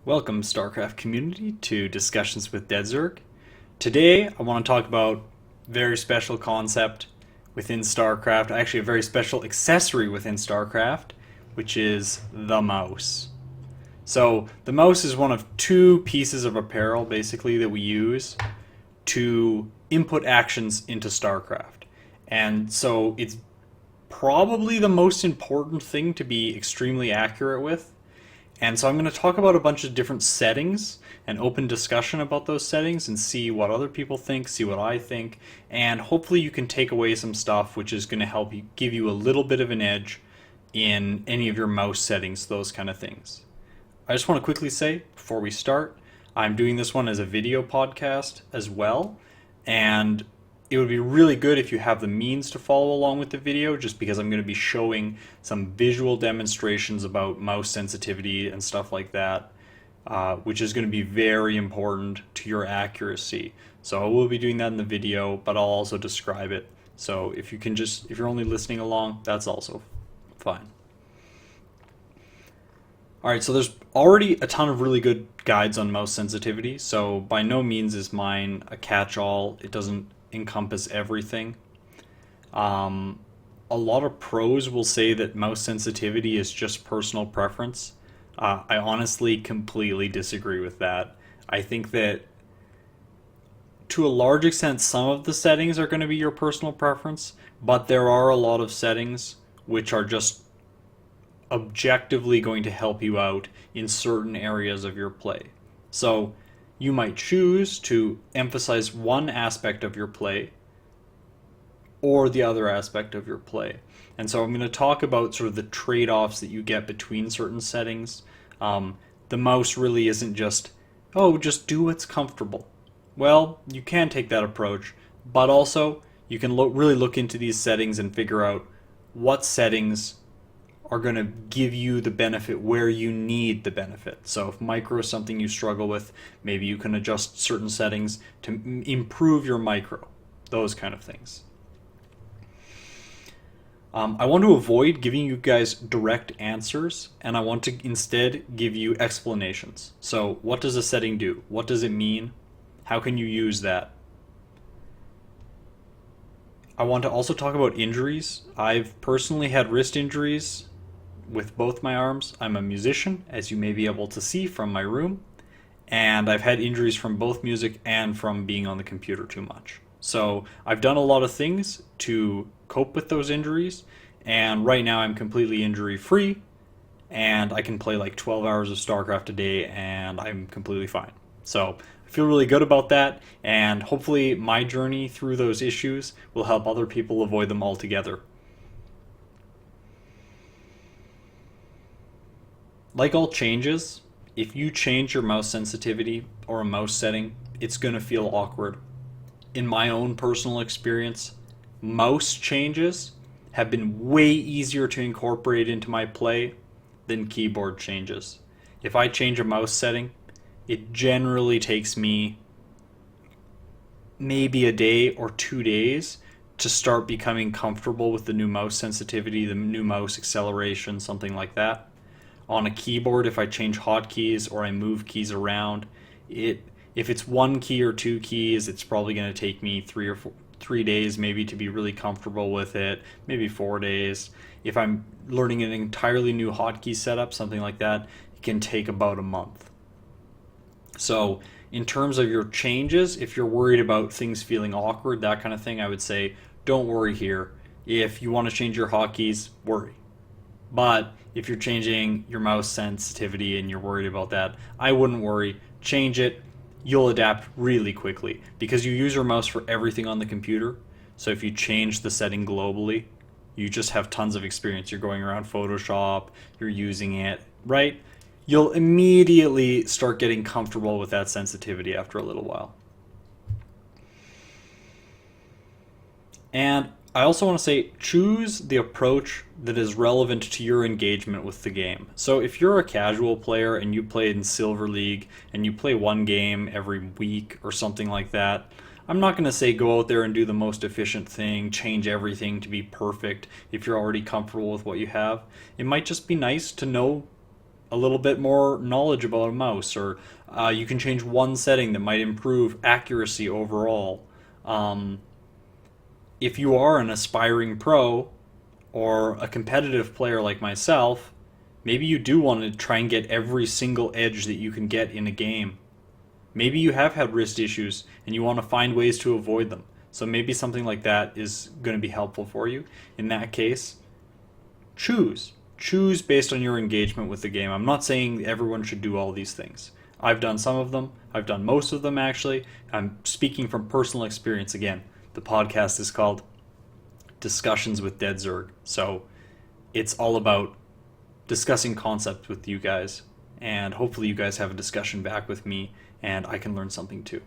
Welcome, StarCraft community, to Discussions with Deadzerg. Today, I want to talk about a very special concept within StarCraft, actually a very special accessory within StarCraft, which is the mouse. So, the mouse is one of two pieces of apparel, basically, that we use to input actions into StarCraft. And so, it's probably the most important thing to be extremely accurate with. And so I'm going to talk about a bunch of different settings and open discussion about those settings and see what other people think, see what I think, and hopefully you can take away some stuff which is going to help you give you a little bit of an edge in any of your mouse settings, those kind of things. I just want to quickly say before we start, I'm doing this one as a video podcast as well, and it would be really good if you have the means to follow along with the video, just because I'm going to be showing some visual demonstrations about mouse sensitivity and stuff like that, which is going to be very important to your accuracy. So I will be doing that in the video, but I'll also describe it. So if you're only listening along, that's also fine. Alright, so there's already a ton of really good guides on mouse sensitivity, so by no means is mine a catch-all. It doesn't encompass everything. A lot of pros will say that mouse sensitivity is just personal preference. I honestly completely disagree with that. I think that to a large extent, some of the settings are going to be your personal preference, but there are a lot of settings which are just objectively going to help you out in certain areas of your play. So you might choose to emphasize one aspect of your play or the other aspect of your play. And so I'm going to talk about sort of the trade-offs that you get between certain settings. The mouse really isn't just, oh, just do what's comfortable. Well, you can take that approach, but also you can really look into these settings and figure out what settings are going to give you the benefit where you need the benefit. So if micro is something you struggle with, maybe you can adjust certain settings to improve your micro, those kind of things. I want to avoid giving you guys direct answers, and I want to instead give you explanations. So what does a setting do? What does it mean? How can you use that? I want to also talk about injuries. I've personally had wrist injuries with both my arms. I'm a musician, as you may be able to see from my room, and I've had injuries from both music and from being on the computer too much. So I've done a lot of things to cope with those injuries, and right now I'm completely injury free, and I can play like 12 hours of StarCraft a day, and I'm completely fine. So I feel really good about that, and hopefully my journey through those issues will help other people avoid them altogether. Like all changes, if you change your mouse sensitivity or a mouse setting, it's going to feel awkward. In my own personal experience, mouse changes have been way easier to incorporate into my play than keyboard changes. If I change a mouse setting, it generally takes me maybe a day or 2 days to start becoming comfortable with the new mouse sensitivity, the new mouse acceleration, something like that. On a keyboard, if I change hotkeys or I move keys around, if it's one key or two keys, it's probably going to take me 3 days maybe to be really comfortable with it, maybe 4 days. If I'm learning an entirely new hotkey setup, something like that, it can take about a month. So in terms of your changes, if you're worried about things feeling awkward, that kind of thing, I would say don't worry here. If you want to change your hotkeys, worry. But if you're changing your mouse sensitivity and you're worried about that, I wouldn't worry. Change it. You'll adapt really quickly because you use your mouse for everything on the computer. So if you change the setting globally, you just have tons of experience. You're going around Photoshop, you're using it, right? You'll immediately start getting comfortable with that sensitivity after a little while. And I also want to say, choose the approach that is relevant to your engagement with the game. So if you're a casual player and you play in Silver League and you play one game every week or something like that, I'm not going to say go out there and do the most efficient thing, change everything to be perfect if you're already comfortable with what you have. It might just be nice to know a little bit more knowledge about a mouse, or you can change one setting that might improve accuracy overall. Um, if you are an aspiring pro or a competitive player like myself, maybe you do want to try and get every single edge that you can get in a game. Maybe you have had wrist issues and you want to find ways to avoid them. So maybe something like that is going to be helpful for you. In that case, choose. Choose based on your engagement with the game. I'm not saying everyone should do all these things. I've done some of them. I've done most of them, actually. I'm speaking from personal experience again. The podcast is called Discussions with Deadzerg. So it's all about discussing concepts with you guys. And hopefully you guys have a discussion back with me and I can learn something too.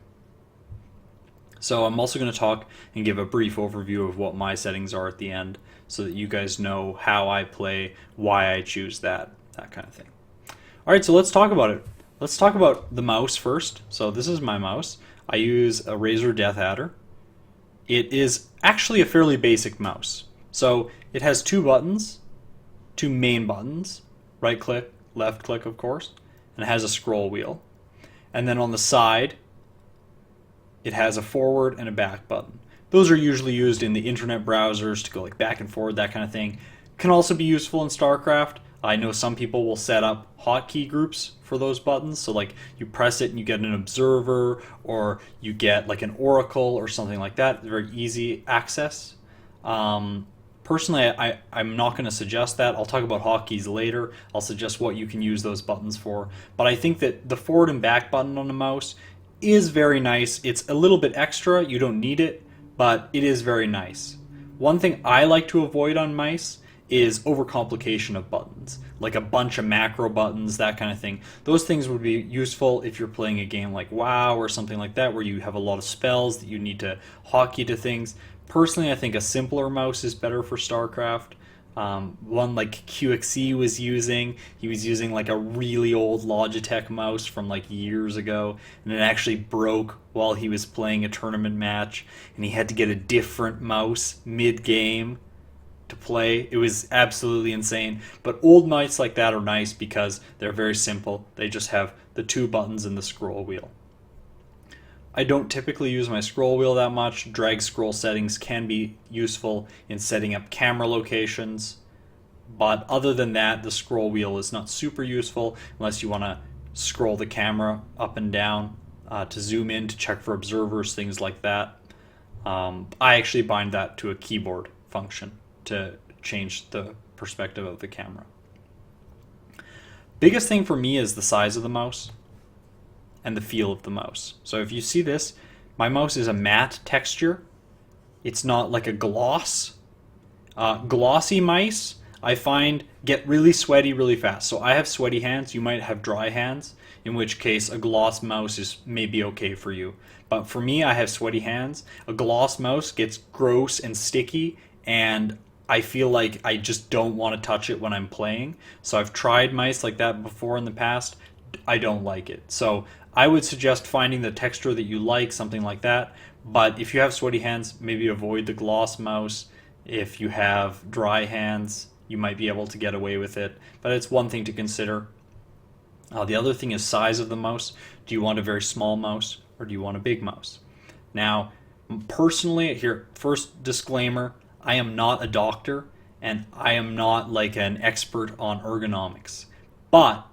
So I'm also going to talk and give a brief overview of what my settings are at the end so that you guys know how I play, why I choose that kind of thing. All right, so let's talk about it. Let's talk about the mouse first. So this is my mouse. I use a Razer Death Adder. It is actually a fairly basic mouse. So it has two buttons, two main buttons, right click, left click of course, and it has a scroll wheel. And then on the side, it has a forward and a back button. Those are usually used in the internet browsers to go like back and forward, that kind of thing. Can also be useful in StarCraft. I know some people will set up hotkey groups for those buttons. So like you press it and you get an observer, or you get like an oracle or something like that. Very easy access. Personally, I'm not going to suggest that. I'll talk about hotkeys later. I'll suggest what you can use those buttons for. But I think that the forward and back button on the mouse is very nice. It's a little bit extra. You don't need it, but it is very nice. One thing I like to avoid on mice is overcomplication of buttons, like a bunch of macro buttons, that kind of thing. Those things would be useful if you're playing a game like WoW or something like that, where you have a lot of spells that you need to hotkey to things. Personally, I think a simpler mouse is better for StarCraft. One like QXE was using, he was using like a really old Logitech mouse from like years ago, and it actually broke while he was playing a tournament match, and he had to get a different mouse mid-game to play. It was absolutely insane. But old mice like that are nice because they're very simple. They just have the two buttons and the scroll wheel. I don't typically use my scroll wheel that much. Drag scroll settings can be useful in setting up camera locations. But other than that, the scroll wheel is not super useful unless you want to scroll the camera up and down to zoom in, to check for observers, things like that. I actually bind that to a keyboard function to change the perspective of the camera. Biggest thing for me is the size of the mouse and the feel of the mouse. So if you see this, my mouse is a matte texture. It's not like a gloss. Glossy mice, I find, get really sweaty really fast. So I have sweaty hands. You might have dry hands, in which case a gloss mouse is maybe okay for you. But for me, I have sweaty hands. A gloss mouse gets gross and sticky, and I feel like I just don't want to touch it when I'm playing. So I've tried mice like that before in the past. I don't like it. So I would suggest finding the texture that you like, something like that. But if you have sweaty hands, maybe avoid the gloss mouse. If you have dry hands, you might be able to get away with it. But it's one thing to consider. The other thing is size of the mouse. Do you want a very small mouse or do you want a big mouse? Now, personally, here, first disclaimer, I am not a doctor and I am not like an expert on ergonomics. But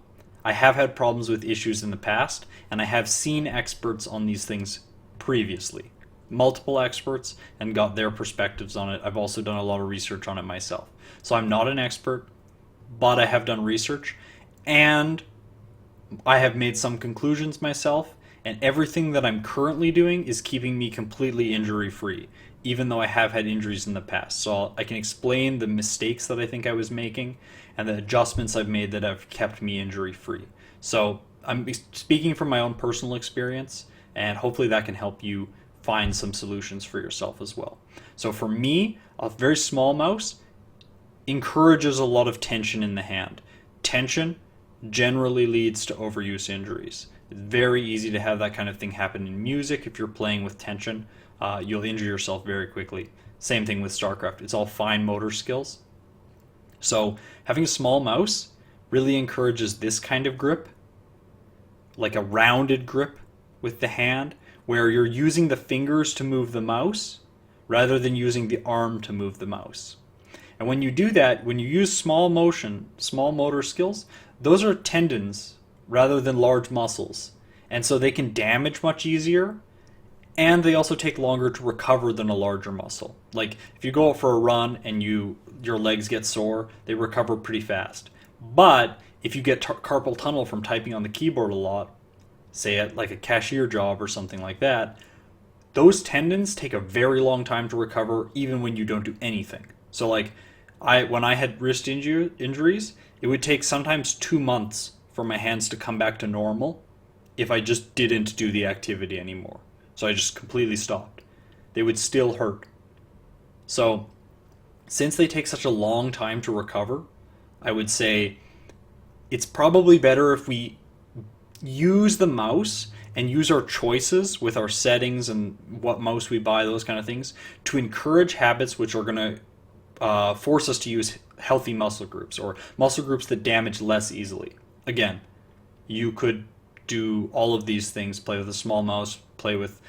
I have had problems with issues in the past, and I have seen experts on these things previously. Multiple experts, and got their perspectives on it. I've also done a lot of research on it myself. So I'm not an expert, but I have done research, and I have made some conclusions myself, and everything that I'm currently doing is keeping me completely injury-free, even though I have had injuries in the past. So I can explain the mistakes that I think I was making and the adjustments I've made that have kept me injury-free. So I'm speaking from my own personal experience, and hopefully that can help you find some solutions for yourself as well. So for me, a very small mouse encourages a lot of tension in the hand. Tension generally leads to overuse injuries. It's very easy to have that kind of thing happen in music. If you're playing with tension, you'll injure yourself very quickly. Same thing with StarCraft. It's all fine motor skills. So having a small mouse really encourages this kind of grip, like a rounded grip with the hand, where you're using the fingers to move the mouse rather than using the arm to move the mouse. And when you do that, when you use small motor skills, those are tendons rather than large muscles. And so they can damage much easier, and they also take longer to recover than a larger muscle. Like if you go out for a run and your legs get sore, they recover pretty fast. But if you get carpal tunnel from typing on the keyboard a lot, say at like a cashier job or something like that, those tendons take a very long time to recover even when you don't do anything. So like when I had wrist injuries, it would take sometimes 2 months for my hands to come back to normal if I just didn't do the activity anymore. So I just completely stopped. They would still hurt. So since they take such a long time to recover, I would say it's probably better if we use the mouse and use our choices with our settings and what mouse we buy, those kind of things, to encourage habits which are going to force us to use healthy muscle groups or muscle groups that damage less easily. Again, you could do all of these things, play with a small mouse, play with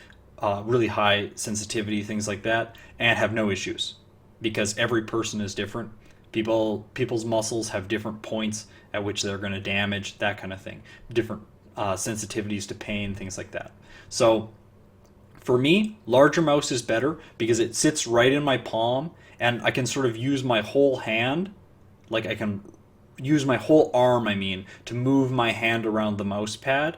really high sensitivity, things like that, and have no issues because every person is different. People's muscles have different points at which they're going to damage, that kind of thing. Different sensitivities to pain, things like that. So for me, larger mouse is better because it sits right in my palm and I can sort of use my whole hand, like I can use my whole arm, to move my hand around the mouse pad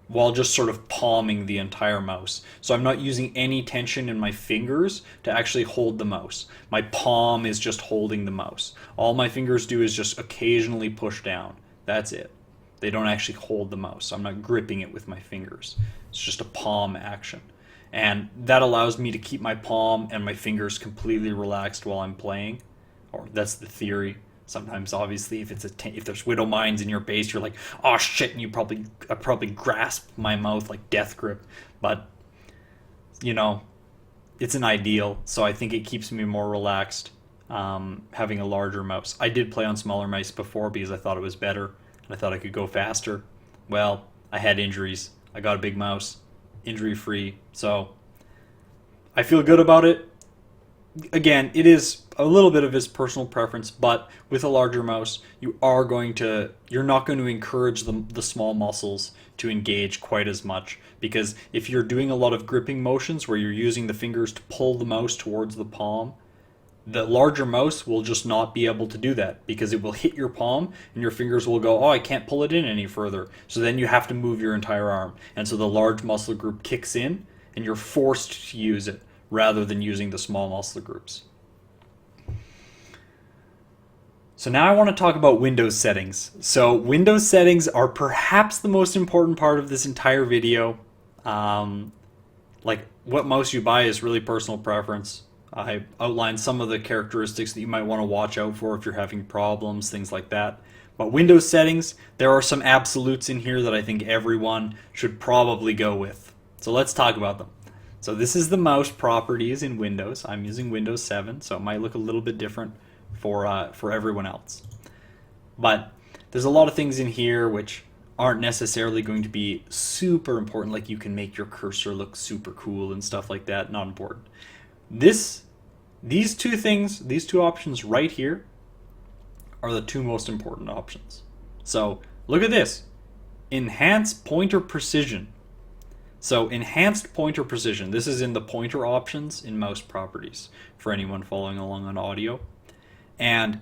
while just sort of palming the entire mouse. So I'm not using any tension in my fingers to actually hold the mouse. My palm is just holding the mouse. All my fingers do is just occasionally push down. That's it. They don't actually hold the mouse. I'm not gripping it with my fingers. It's just a palm action. And that allows me to keep my palm and my fingers completely relaxed while I'm playing. Or that's the theory. Sometimes, obviously, if there's widow mines in your base, you're like, oh shit, and you probably grasp my mouth like death grip. But, it's an ideal, so I think it keeps me more relaxed having a larger mouse. I did play on smaller mice before because I thought it was better, and I thought I could go faster. Well, I had injuries. I got a big mouse, injury-free, so I feel good about it. Again, it is a little bit of his personal preference, but with a larger mouse, you're not going to encourage the small muscles to engage quite as much, because if you're doing a lot of gripping motions where you're using the fingers to pull the mouse towards the palm, the larger mouse will just not be able to do that because it will hit your palm and your fingers will go, oh, I can't pull it in any further. So then you have to move your entire arm. And so the large muscle group kicks in and you're forced to use it rather than using the small muscle groups. So now I want to talk about Windows settings. So Windows settings are perhaps the most important part of this entire video. Like what mouse you buy is really personal preference. I outlined some of the characteristics that you might want to watch out for if you're having problems, things like that. But Windows settings, there are some absolutes in here that I think everyone should probably go with. So let's talk about them. So this is the mouse properties in Windows. I'm using Windows 7, so it might look a little bit different for everyone else. But there's a lot of things in here which aren't necessarily going to be super important, like you can make your cursor look super cool and stuff like that. Not important. These two options right here are the two most important options. So look at this. Enhance pointer precision. So enhanced pointer precision, this is in the pointer options in mouse properties for anyone following along on audio. And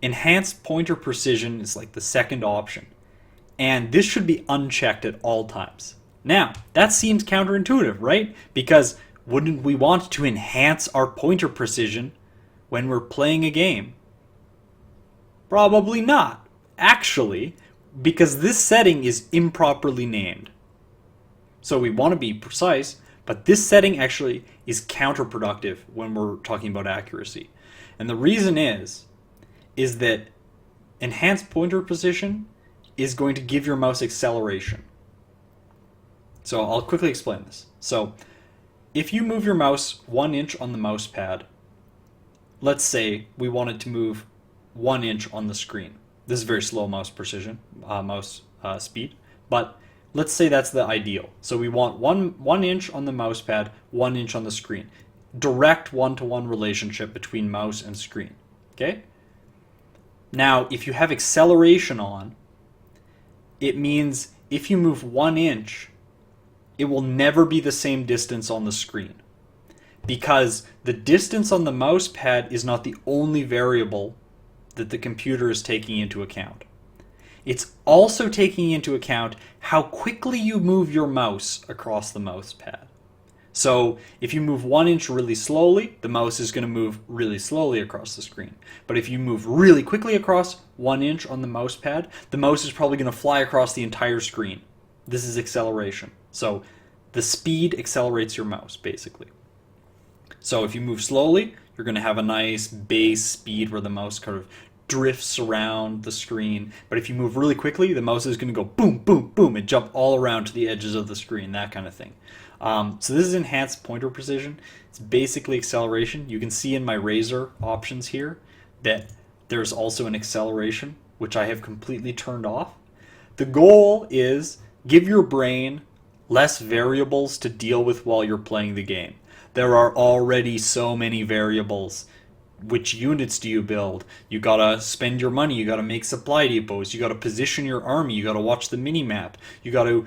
enhanced pointer precision is like the second option. And this should be unchecked at all times. Now, that seems counterintuitive, right? Because wouldn't we want to enhance our pointer precision when we're playing a game? Probably not, actually, because this setting is improperly named. So we want to be precise, but this setting actually is counterproductive when we're talking about accuracy. And the reason is that enhanced pointer precision is going to give your mouse acceleration. So I'll quickly explain this. So if you move your mouse 1 inch on the mouse pad, let's say we wanted to move 1 inch on the screen. This is very slow mouse precision, mouse speed, but let's say that's the ideal. So we want 1 inch on the mouse pad, 1 inch on the screen. Direct one-to-one relationship between mouse and screen. Okay? Now, if you have acceleration on, it means if you move 1 inch, it will never be the same distance on the screen. Because the distance on the mouse pad is not the only variable that the computer is taking into account. It's also taking into account how quickly you move your mouse across the mouse pad. So if you move 1 inch really slowly, the mouse is going to move really slowly across the screen. But if you move really quickly across 1 inch on the mouse pad, the mouse is probably going to fly across the entire screen. This is acceleration. So the speed accelerates your mouse, basically. So if you move slowly, you're going to have a nice base speed where the mouse kind of drifts around the screen. But if you move really quickly, the mouse is going to go boom, boom, boom, and jump all around to the edges of the screen, that kind of thing. So this is enhanced pointer precision. It's basically acceleration. You can see in my Razer options here that there's also an acceleration, which I have completely turned off. The goal is give your brain less variables to deal with while you're playing the game. There are already so many variables. Which units do you build? You gotta spend your money, you gotta make supply depots, you gotta position your army, you gotta watch the mini-map, you gotta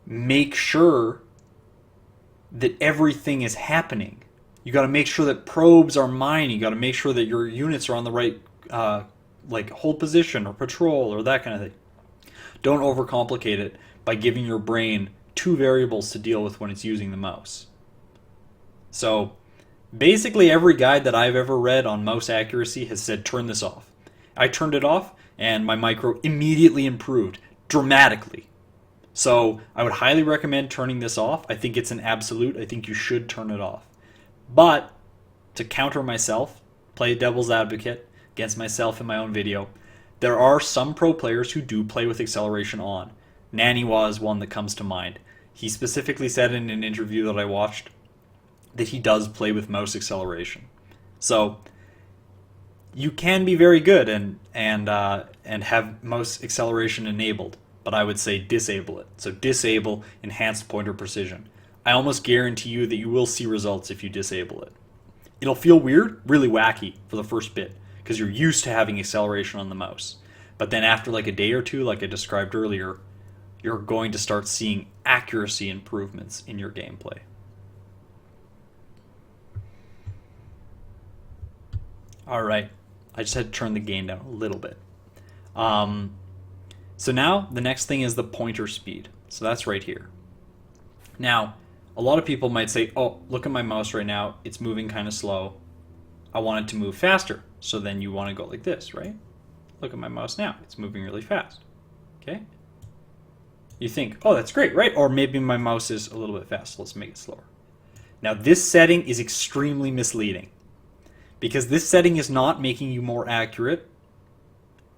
make sure that everything is happening. You gotta make sure that probes are mining, you gotta make sure that your units are on the right hold position or patrol or that kind of thing. Don't overcomplicate it by giving your brain 2 variables to deal with when it's using the mouse. So basically every guide that I've ever read on mouse accuracy has said turn this off. I turned it off and my micro immediately improved dramatically. So I would highly recommend turning this off. I think it's an absolute. I think you should turn it off. But to counter myself, play devil's advocate against myself in my own video, there are some pro players who do play with acceleration on. Naniwa is one that comes to mind. He specifically said in an interview that I watched that he does play with mouse acceleration. So you can be very good and have mouse acceleration enabled, but I would say disable it. So disable enhanced pointer precision. I almost guarantee you that you will see results if you disable it. It'll feel weird, really wacky for the first bit, because you're used to having acceleration on the mouse. But then after a day or two, like I described earlier, you're going to start seeing accuracy improvements in your gameplay. All right, I just had to turn the gain down a little bit. So now the next thing is the pointer speed. So that's right here. Now, a lot of people might say, oh, look at my mouse right now. It's moving kind of slow. I want it to move faster. So then you want to go like this, right? Look at my mouse now. It's moving really fast. Okay? You think, oh, that's great, right? Or maybe my mouse is a little bit fast. So let's make it slower. Now, this setting is extremely misleading, because this setting is not making you more accurate.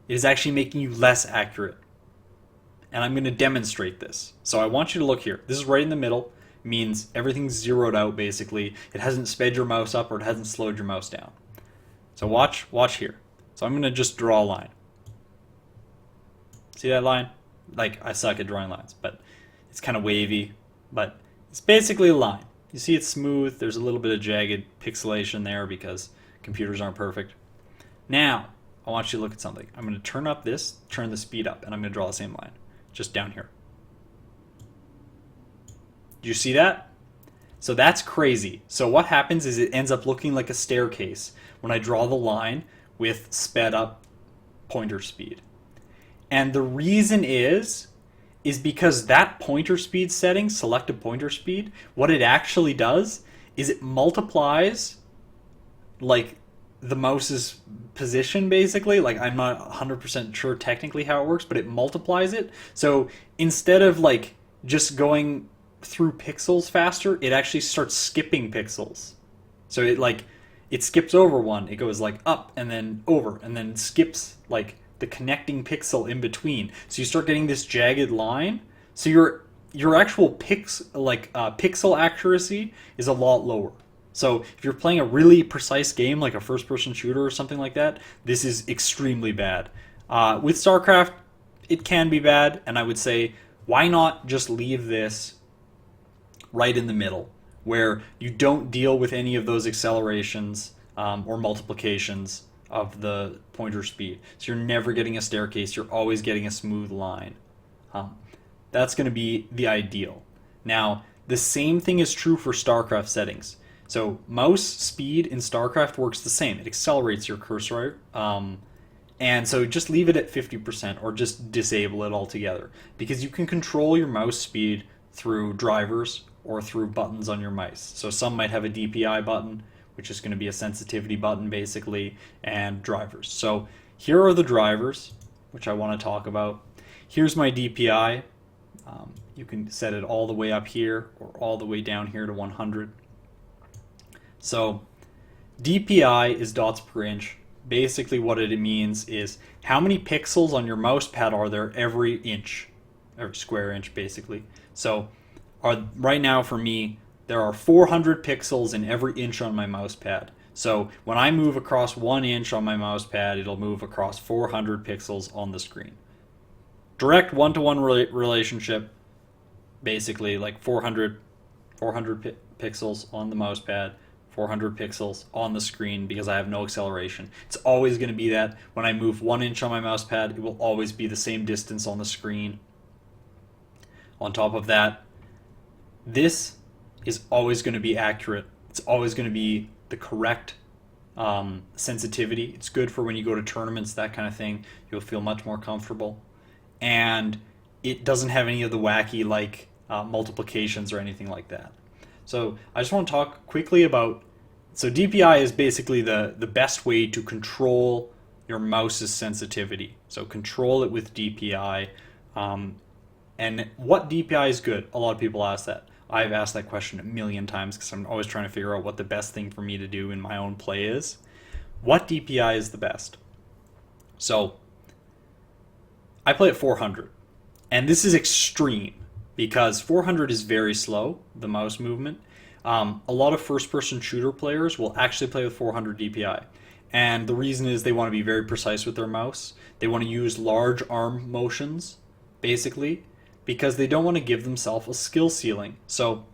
It is actually making you less accurate. And I'm going to demonstrate this. So I want you to look here. This is right in the middle. It means everything's zeroed out, basically. It hasn't sped your mouse up or it hasn't slowed your mouse down. So watch here. So I'm going to just draw a line. See that line? I suck at drawing lines, but it's kind of wavy. But it's basically a line. You see it's smooth. There's a little bit of jagged pixelation there because computers aren't perfect. Now, I want you to look at something. I'm going to turn the speed up, and I'm going to draw the same line, just down here. Do you see that? So that's crazy. So what happens is it ends up looking like a staircase when I draw the line with sped up pointer speed. And the reason is because that pointer speed setting, selected pointer speed, what it actually does is it multiplies the mouse's position, basically. I'm not 100% sure technically how it works, but it multiplies it. So instead of just going through pixels faster, it actually starts skipping pixels. So it skips over one. It goes up and then over and then skips the connecting pixel in between. So you start getting this jagged line. So your actual pixel accuracy is a lot lower. So if you're playing a really precise game like a first-person shooter or something like that, this is extremely bad. With StarCraft, it can be bad, and I would say, why not just leave this right in the middle, where you don't deal with any of those accelerations or multiplications of the pointer speed. So you're never getting a staircase, you're always getting a smooth line. That's going to be the ideal. Now, the same thing is true for StarCraft settings. So mouse speed in StarCraft works the same. It accelerates your cursor. And so just leave it at 50% or just disable it altogether, because you can control your mouse speed through drivers or through buttons on your mice. So some might have a DPI button, which is going to be a sensitivity button basically, and drivers. So here are the drivers, which I want to talk about. Here's my DPI. You can set it all the way up here or all the way down here to 100. So DPI is dots per inch. Basically what it means is how many pixels on your mouse pad are there every inch, every square inch basically. So right now for me, there are 400 pixels in every inch on my mouse pad. So when I move across 1 inch on my mouse pad, it'll move across 400 pixels on the screen. Direct one-to-one relationship, basically like 400 pixels on the mouse pad, 400 pixels on the screen, because I have no acceleration. It's always going to be that. When I move 1 inch on my mouse pad, it will always be the same distance on the screen. On top of that, this is always going to be accurate. It's always going to be the correct sensitivity. It's good for when you go to tournaments, that kind of thing. You'll feel much more comfortable. And it doesn't have any of the wacky like multiplications or anything like that. So I just want to talk quickly about, so DPI is basically the best way to control your mouse's sensitivity. So control it with DPI. And what DPI is good? A lot of people ask that. I've asked that question a million times because I'm always trying to figure out what the best thing for me to do in my own play is. What DPI is the best? So I play at 400. And this is extreme because 400 is very slow, the mouse movement. A lot of first-person shooter players will actually play with 400 DPI. And the reason is they want to be very precise with their mouse. They want to use large arm motions, basically, because they don't want to give themselves a skill ceiling. So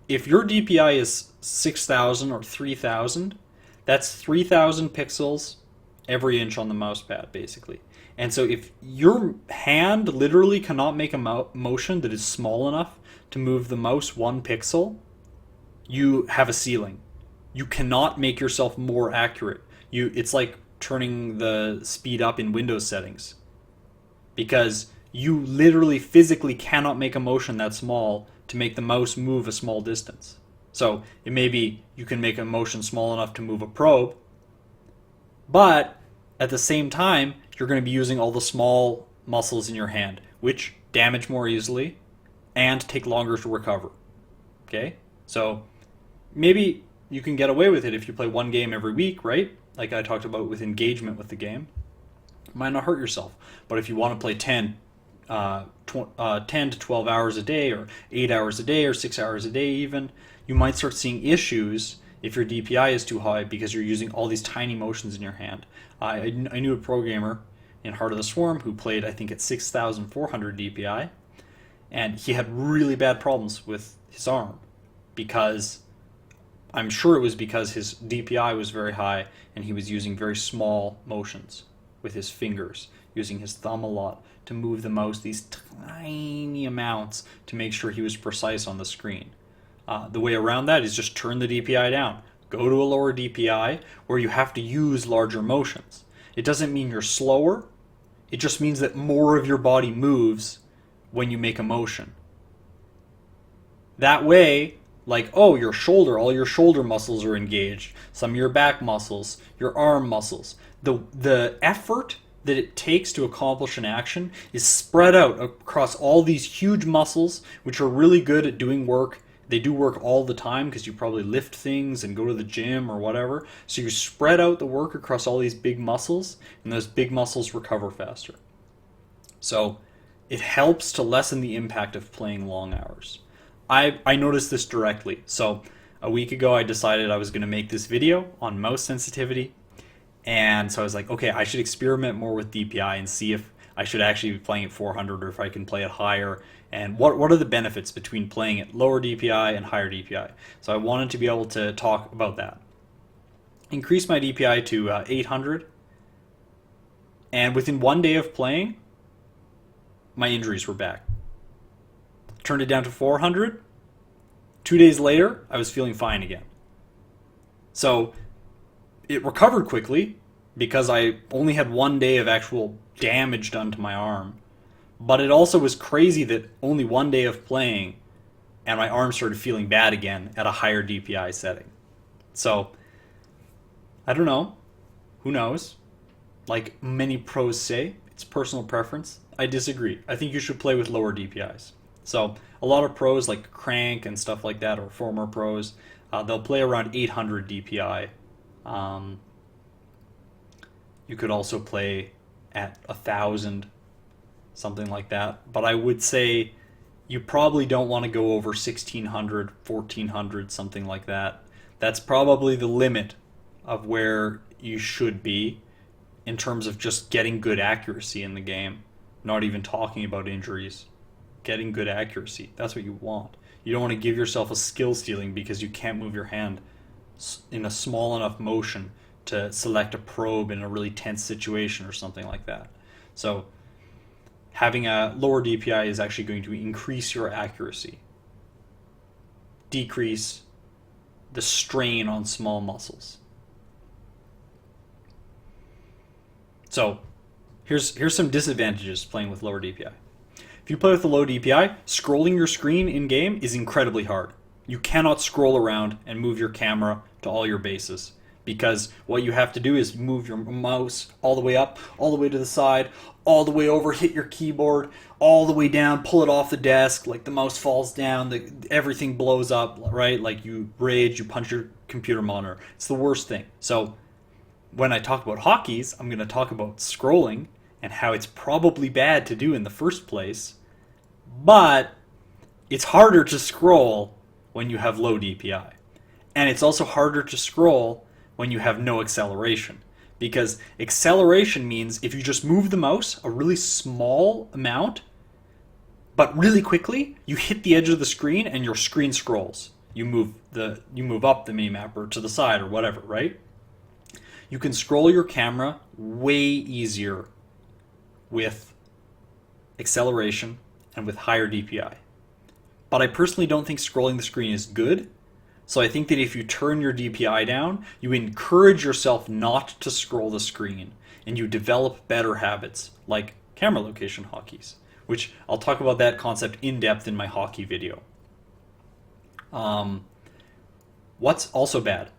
if your DPI is 6,000 or 3,000, that's 3,000 pixels every inch on the mouse pad, basically. And so if your hand literally cannot make a motion that is small enough to move the mouse 1 pixel, you have a ceiling. You cannot make yourself more accurate. It's like turning the speed up in Windows settings, because you literally physically cannot make a motion that small to make the mouse move a small distance. So it may be you can make a motion small enough to move a probe, but at the same time, you're going to be using all the small muscles in your hand, which damage more easily and take longer to recover. Okay? So maybe you can get away with it if you play one game every week, right? Like I talked about with engagement with the game. You might not hurt yourself. But if you want to play 10 to 12 hours a day, or 8 hours a day, or 6 hours a day even, you might start seeing issues if your DPI is too high because you're using all these tiny motions in your hand. I knew a programmer in Heart of the Swarm who played, I think, at 6,400 DPI, and he had really bad problems with his arm because I'm sure it was because his DPI was very high and he was using very small motions with his fingers, using his thumb a lot to move the mouse these tiny amounts to make sure he was precise on the screen. The way around that is just turn the DPI down. Go to a lower DPI where you have to use larger motions. It doesn't mean you're slower. It just means that more of your body moves when you make a motion. That way, like, oh, your shoulder, all your shoulder muscles are engaged. Some of your back muscles, your arm muscles. The effort that it takes to accomplish an action is spread out across all these huge muscles, which are really good at doing work. They do work all the time because you probably lift things and go to the gym or whatever. So you spread out the work across all these big muscles, and those big muscles recover faster. So it helps to lessen the impact of playing long hours. I noticed this directly. So a week ago I decided I was going to make this video on mouse sensitivity, And so I was like, okay, I should experiment more with DPI and see if I should actually be playing at 400 or if I can play it higher. And what are the benefits between playing at lower DPI and higher DPI? So I wanted to be able to talk about that. Increase my DPI to 800. And within 1 day of playing, my injuries were back. Turned it down to 400. 2 days later, I was feeling fine again. So it recovered quickly because I only had 1 day of actual damage done to my arm. But it also was crazy that only 1 day of playing and my arm started feeling bad again at a higher DPI setting. So, I don't know. Who knows? Like many pros say, it's personal preference. I disagree. I think you should play with lower DPIs. So, a lot of pros like Crank and stuff like that, or former pros, they'll play around 800 DPI. You could also play at 1,000, something like that. But I would say you probably don't want to go over 1,600, 1,400, something like that. That's probably the limit of where you should be in terms of just getting good accuracy in the game. Not even talking about injuries. Getting good accuracy. That's what you want. You don't want to give yourself a skill ceiling because you can't move your hand in a small enough motion to select a probe in a really tense situation or something like that. So having a lower DPI is actually going to increase your accuracy, decrease the strain on small muscles. So here's some disadvantages playing with lower DPI. If you play with a low DPI, scrolling your screen in game is incredibly hard. You cannot scroll around and move your camera to all your bases because what you have to do is move your mouse all the way up, all the way to the side, all the way over, hit your keyboard, all the way down, pull it off the desk, like the mouse falls down, everything blows up, right? Like you rage, you punch your computer monitor. It's the worst thing. So when I talk about hotkeys, I'm going to talk about scrolling and how it's probably bad to do in the first place, but it's harder to scroll when you have low DPI. And it's also harder to scroll when you have no acceleration. Because acceleration means if you just move the mouse a really small amount, but really quickly, you hit the edge of the screen and your screen scrolls. You move up the minimap or to the side or whatever, right? You can scroll your camera way easier with acceleration and with higher DPI. But I personally don't think scrolling the screen is good. So I think that if you turn your DPI down, you encourage yourself not to scroll the screen and you develop better habits like camera location hotkeys, which I'll talk about that concept in depth in my hockey video. What's also bad?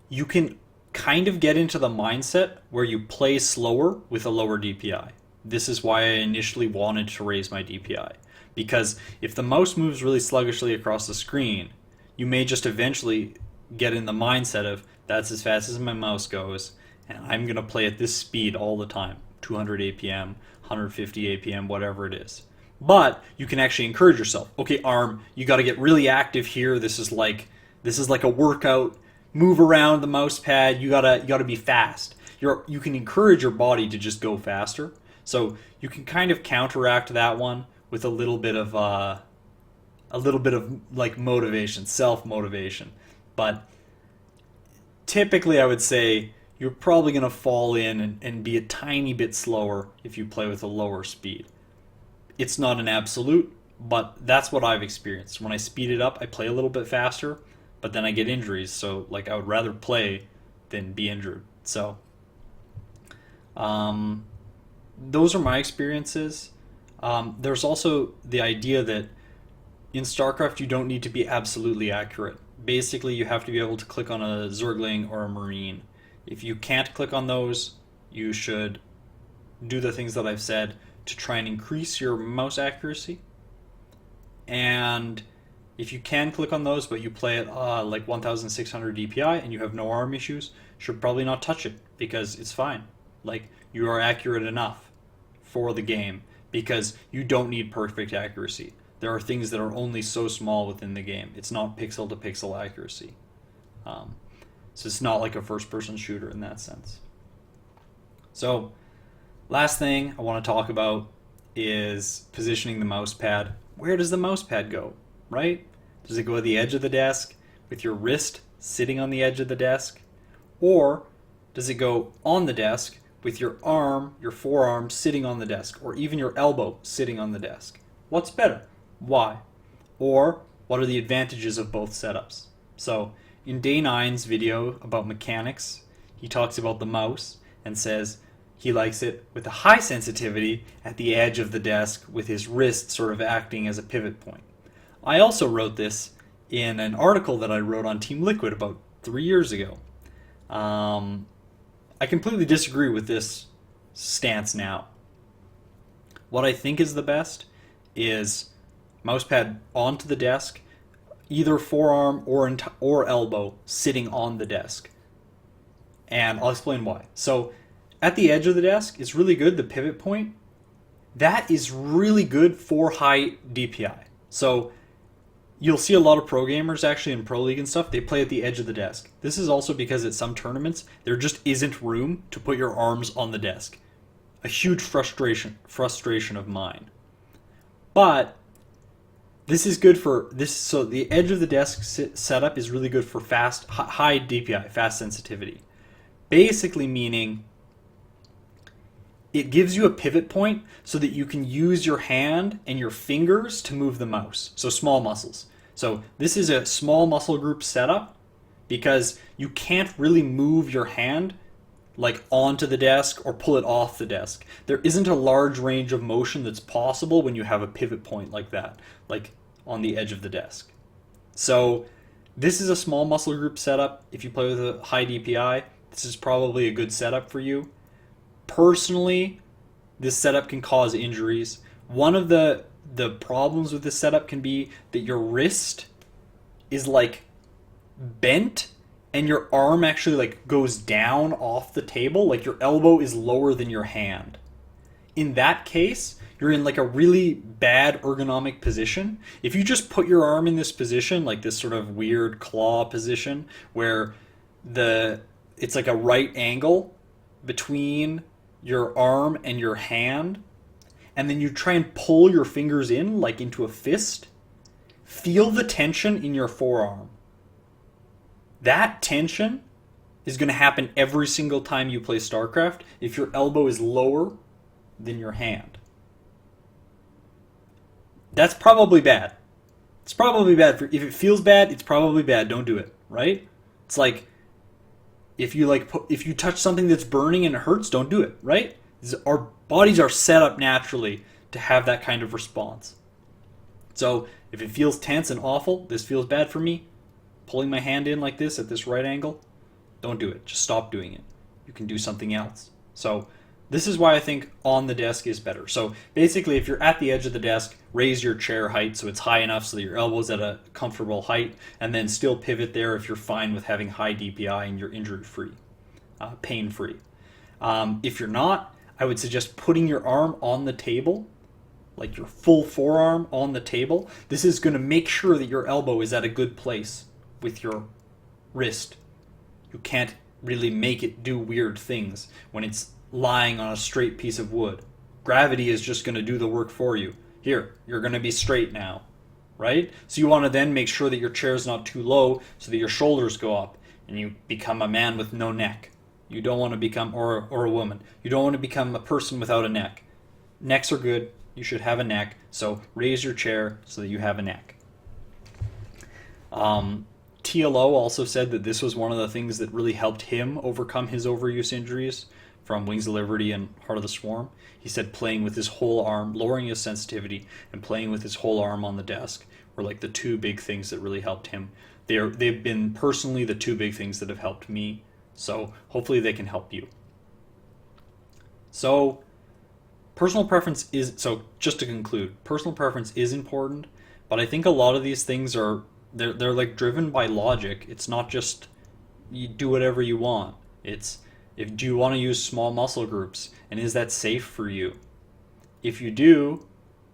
You can kind of get into the mindset where you play slower with a lower DPI. This is why I initially wanted to raise my DPI. Because if the mouse moves really sluggishly across the screen, you may just eventually get in the mindset of that's as fast as my mouse goes and I'm going to play at this speed all the time, 200 APM, 150 APM, whatever it is. But you can actually encourage yourself. Okay, arm, you got to get really active here. This is like a workout. Move around the mouse pad. You gotta be fast. You can encourage your body to just go faster. So you can kind of counteract that one with a little bit of like motivation, self-motivation. But typically I would say you're probably going to fall in and be a tiny bit slower if you play with a lower speed. It's not an absolute, but that's what I've experienced. When I speed it up, I play a little bit faster, but then I get injuries. So like I would rather play than be injured. So those are my experiences. There's also the idea that in StarCraft you don't need to be absolutely accurate. Basically you have to be able to click on a Zergling or a Marine. If you can't click on those, you should do the things that I've said to try and increase your mouse accuracy. And if you can click on those but you play at like 1600 DPI and you have no arm issues, you should probably not touch it because it's fine. Like you are accurate enough for the game because you don't need perfect accuracy. There are things that are only so small within the game. It's not pixel to pixel accuracy. So it's not like a first-person shooter in that sense. So last thing I want to talk about is positioning the mouse pad. Where does the mouse pad go, right? Does it go at the edge of the desk with your wrist sitting on the edge of the desk? Or does it go on the desk with your arm, your forearm sitting on the desk, or even your elbow sitting on the desk? What's better? Why? Or what are the advantages of both setups? So in Day 9's video about mechanics, he talks about the mouse and says he likes it with a high sensitivity at the edge of the desk with his wrist sort of acting as a pivot point. I also wrote this in an article that I wrote on Team Liquid about 3 years ago. I completely disagree with this stance now. What I think is the best is mousepad onto the desk, either forearm or elbow sitting on the desk. And I'll explain why. So at the edge of the desk is really good, the pivot point. That is really good for high DPI. So you'll see a lot of pro gamers actually in Pro League and stuff, they play at the edge of the desk. This is also because at some tournaments, there just isn't room to put your arms on the desk. A huge frustration of mine. But this is good for this. So the edge of the desk setup is really good for high DPI, fast sensitivity. Basically meaning it gives you a pivot point so that you can use your hand and your fingers to move the mouse. So small muscles. So this is a small muscle group setup because you can't really move your hand like onto the desk or pull it off the desk. There isn't a large range of motion that's possible when you have a pivot point like that, like on the edge of the desk. So this is a small muscle group setup. If you play with a high DPI, this is probably a good setup for you. Personally, this setup can cause injuries. One of the problems with this setup can be that your wrist is like bent and your arm actually like goes down off the table, like your elbow is lower than your hand. In that case, you're in like a really bad ergonomic position. If you just put your arm in this position, like this sort of weird claw position where it's like a right angle between your arm and your hand, and then you try and pull your fingers in like into a fist, feel the tension in your forearm. That tension is going to happen every single time you play StarCraft if your elbow is lower than your hand. That's probably bad. It's probably bad. If it feels bad, it's probably bad. Don't do it, right? It's like if you touch something that's burning and it hurts, don't do it, right? Our bodies are set up naturally to have that kind of response. So if it feels tense and awful, this feels bad for me, pulling my hand in like this at this right angle, don't do it. Just stop doing it. You can do something else. So this is why I think on the desk is better. So basically, if you're at the edge of the desk, raise your chair height so it's high enough so that your elbow's at a comfortable height, and then still pivot there if you're fine with having high DPI and you're injury-free, pain-free. If you're not, I would suggest putting your arm on the table, like your full forearm on the table. This is going to make sure that your elbow is at a good place with your wrist. You can't really make it do weird things when it's lying on a straight piece of wood. Gravity is just going to do the work for you. Here, you're going to be straight now, right? So you want to then make sure that your chair is not too low so that your shoulders go up and you become a man with no neck. You don't want to become, or a woman, you don't want to become a person without a neck. Necks are good. You should have a neck. So raise your chair so that you have a neck. TLO also said that this was one of the things that really helped him overcome his overuse injuries from Wings of Liberty and Heart of the Swarm. He said playing with his whole arm, lowering his sensitivity, and playing with his whole arm on the desk were like the two big things that really helped him. They've been personally the two big things that have helped me. So hopefully they can help you. So personal preference is, so just to conclude, personal preference is important, but I think a lot of these things they're like driven by logic. It's not just you do whatever you want. It's do you want to use small muscle groups, and is that safe for you? If you do,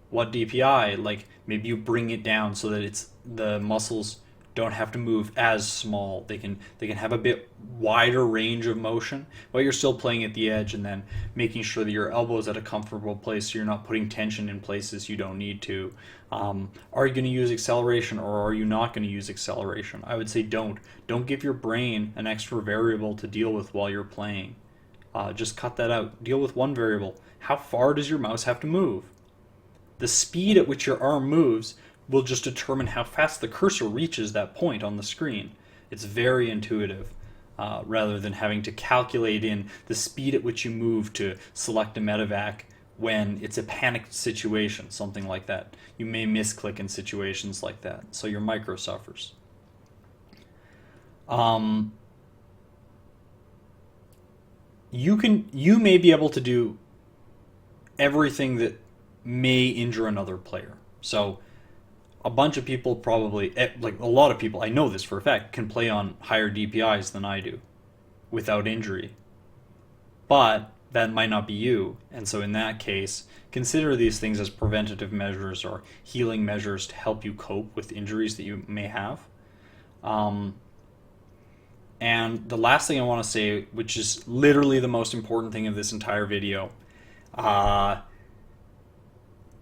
what DPI? Like maybe you bring it down so that the muscles don't have to move as small. They can have a bit wider range of motion, but you're still playing at the edge, and then making sure that your elbow is at a comfortable place so you're not putting tension in places you don't need to. Are you going to use acceleration, or are you not going to use acceleration? I would say don't. Don't give your brain an extra variable to deal with while you're playing. Just cut that out. Deal with one variable. How far does your mouse have to move? The speed at which your arm moves will just determine how fast the cursor reaches that point on the screen. It's very intuitive, rather than having to calculate in the speed at which you move to select a medevac when it's a panicked situation, something like that. You may misclick in situations like that, so your micro suffers. You may be able to do everything that may injure another player. So a bunch of people probably, like a lot of people, I know this for a fact, can play on higher DPIs than I do without injury. But that might not be you. And so in that case, consider these things as preventative measures or healing measures to help you cope with injuries that you may have. And the last thing I want to say, which is literally the most important thing of this entire video,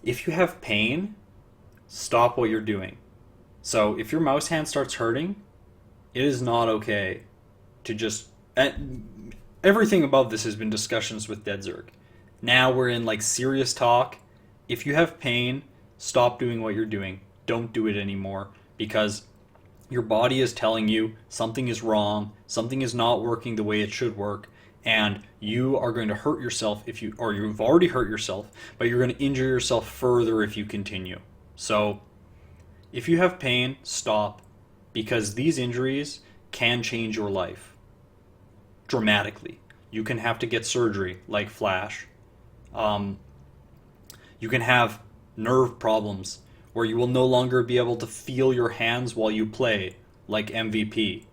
if you have pain, stop what you're doing. So if your mouse hand starts hurting, it is not okay to just... Everything above this has been discussions with Deadzerg. Now we're in like serious talk. If you have pain, stop doing what you're doing. Don't do it anymore, because your body is telling you something is wrong, something is not working the way it should work, and you are going to hurt yourself or you've already hurt yourself, but you're going to injure yourself further if you continue. So if you have pain, stop, because these injuries can change your life dramatically. You can have to get surgery like Flash. You can have nerve problems where you will no longer be able to feel your hands while you play like MVP.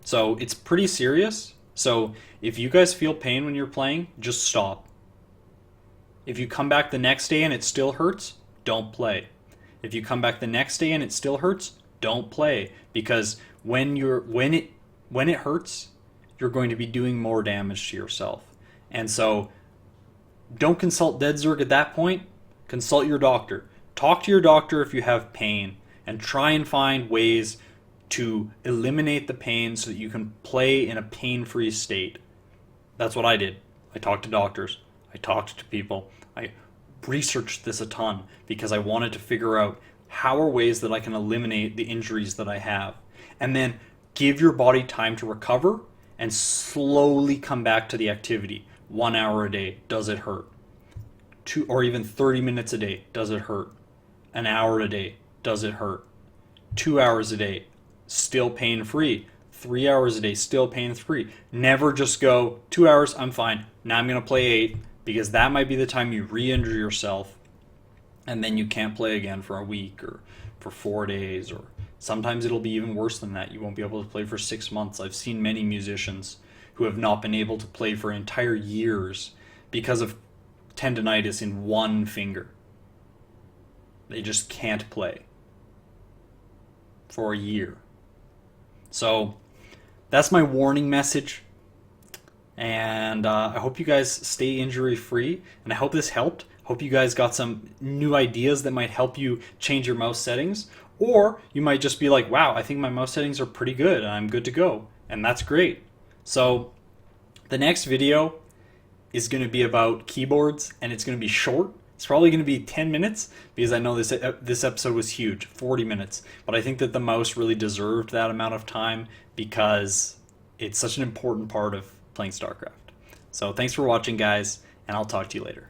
So it's pretty serious. So if you guys feel pain when you're playing, just stop. If you come back the next day and it still hurts, don't play. If you come back the next day and it still hurts, don't play, because when it hurts, you're going to be doing more damage to yourself. And so don't consult Deadzerg at that point. Consult your doctor. Talk to your doctor if you have pain, and try and find ways to eliminate the pain so that you can play in a pain-free state. That's what I did. I talked to doctors. I talked to people. I researched this a ton because I wanted to figure out how are ways that I can eliminate the injuries that I have. And then give your body time to recover and slowly come back to the activity. 1 hour a day, does it hurt? 2 or even 30 minutes a day, does it hurt? An hour a day, does it hurt? 2 hours a day, still pain-free. 3 hours a day, still pain-free. Never just go, 2 hours, I'm fine. Now I'm going to play 8, because that might be the time you re-injure yourself, and then you can't play again for a week or for 4 days, or sometimes it'll be even worse than that. You won't be able to play for 6 months. I've seen many musicians who have not been able to play for entire years because of tendonitis in one finger. They just can't play for a year. So that's my warning message. And I hope you guys stay injury free, and I hope this helped. Hope you guys got some new ideas that might help you change your mouse settings. Or you might just be like, wow, I think my mouse settings are pretty good and I'm good to go. And that's great. So the next video is going to be about keyboards, and it's going to be short. It's probably going to be 10 minutes because I know this episode was huge, 40 minutes. But I think that the mouse really deserved that amount of time because it's such an important part of playing StarCraft. So thanks for watching, guys, and I'll talk to you later.